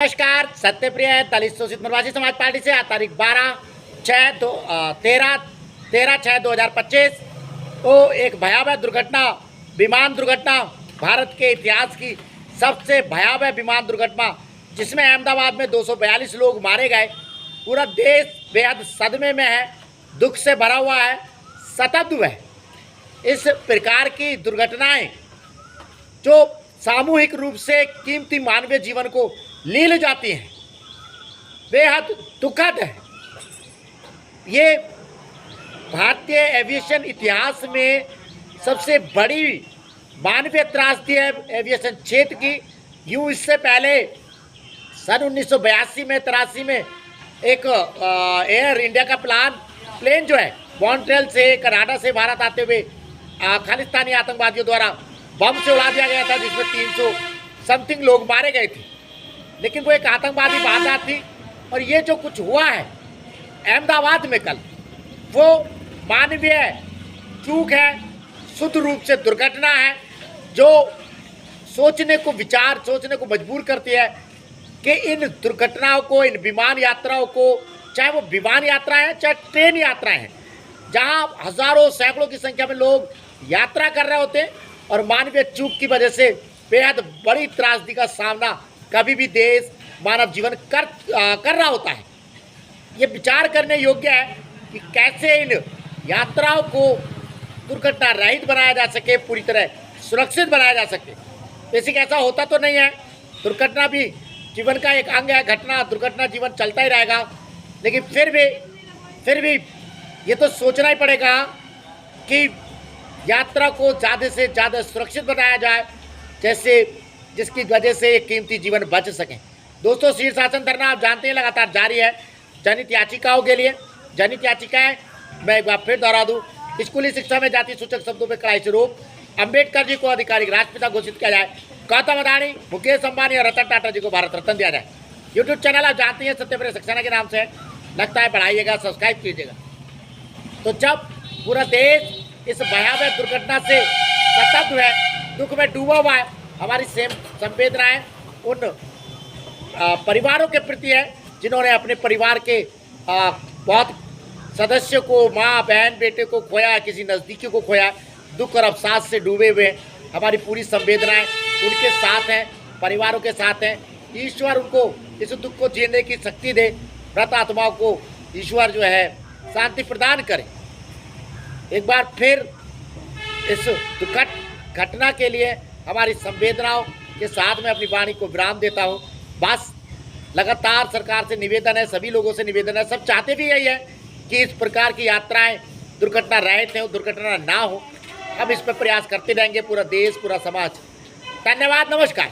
नमस्कार। सत्यप्रिय दलित शोषित मरवासी समाज पार्टी से आज तारीख 13/6/2025 को एक भयावह दुर्घटना, विमान दुर्घटना, भारत के इतिहास की सबसे भयावह विमान दुर्घटना, जिसमें अहमदाबाद में 242 लोग मारे गए। पूरा देश बेहद सदमे में है, दुख से भरा हुआ है, शताब्दी है। इस प्रकार की दुर्घटनाएं जो सामूहिक रूप से कीमती मानवीय जीवन को ले ले जाती हैं, बेहद दुखद है। ये भारतीय एविएशन इतिहास में सबसे बड़ी मानवीय त्रासदी है एविएशन क्षेत्र की। यूँ इससे पहले सन 1982 में 83 में एक एयर इंडिया का प्लेन जो है मॉन्ट्रियल से कनाडा से भारत आते हुए खालिस्तानी आतंकवादियों द्वारा बम से उड़ा दिया गया था, जिसमें 300 समथिंग लोग मारे गए थे। लेकिन वो एक आतंकवादी वारदात थी। और ये जो कुछ हुआ है अहमदाबाद में कल, वो मानवीय चूक है, शुद्ध रूप से दुर्घटना है, जो सोचने को मजबूर करती है कि इन दुर्घटनाओं को, इन विमान यात्राओं को, चाहे वो विमान यात्रा है चाहे ट्रेन यात्राएं हैं, जहां हजारों सैकड़ों की संख्या में लोग यात्रा कर रहे होते हैं और मानवीय चूक की वजह से बेहद बड़ी त्रासदी का सामना कभी भी देश, मानव जीवन कर रहा होता है। ये विचार करने योग्य है कि कैसे इन यात्राओं को दुर्घटना रहित बनाया जा सके, पूरी तरह सुरक्षित बनाया जा सके। बेसिक ऐसा होता तो नहीं है, दुर्घटना भी जीवन का एक अंग है, घटना दुर्घटना जीवन चलता ही रहेगा। लेकिन फिर भी ये तो सोचना ही पड़ेगा कि यात्रा को ज़्यादा से ज़्यादा सुरक्षित बनाया जाए, जिसकी वजह से एक कीमती जीवन बच सके। दोस्तों, शीर्षासन धरना आप जानते हैं लगातार जारी है जनहित याचिकाओं के लिए। जनहित याचिकाएं मैं एक बार फिर दोहरा दूं, स्कूली शिक्षा में जाति सूचक शब्दों पर कड़ाई से रोक, अम्बेडकर जी को आधिकारिक राष्ट्रपिता घोषित किया जाए, गौतम अदानी, मुकेश अंबानी और रतन टाटा जी को भारत रत्न दिया जाए। यूट्यूब चैनल आप जानते हैं सत्यप्रिय सक्सेना के नाम से है, लगता है बढ़ाइएगा, सब्सक्राइब कीजिएगा। तो जब पूरा देश इस भयावह दुर्घटना से शताब्दी है, दुख में डूबा हुआ है, हमारी संवेदनाएं उन परिवारों के प्रति है जिन्होंने अपने परिवार के बहुत सदस्यों को, माँ बहन बेटे को खोया, किसी नज़दीकी को खोया। दुख और अवसाद से डूबे हुए हमारी पूरी संवेदनाएं उनके साथ हैं, परिवारों के साथ हैं। ईश्वर उनको इस दुख को जीने की शक्ति दे, मृत आत्माओं को ईश्वर जो है शांति प्रदान करे। एक बार फिर इस दुखद घटना के लिए हमारी संवेदनाओं के साथ में अपनी वाणी को विराम देता हूँ। बस लगातार सरकार से निवेदन है, सभी लोगों से निवेदन है, सब चाहते भी यही है कि इस प्रकार की यात्राएं दुर्घटना रहित हो, दुर्घटना ना हो। हम इस पर प्रयास करते रहेंगे, पूरा देश, पूरा समाज। धन्यवाद, नमस्कार।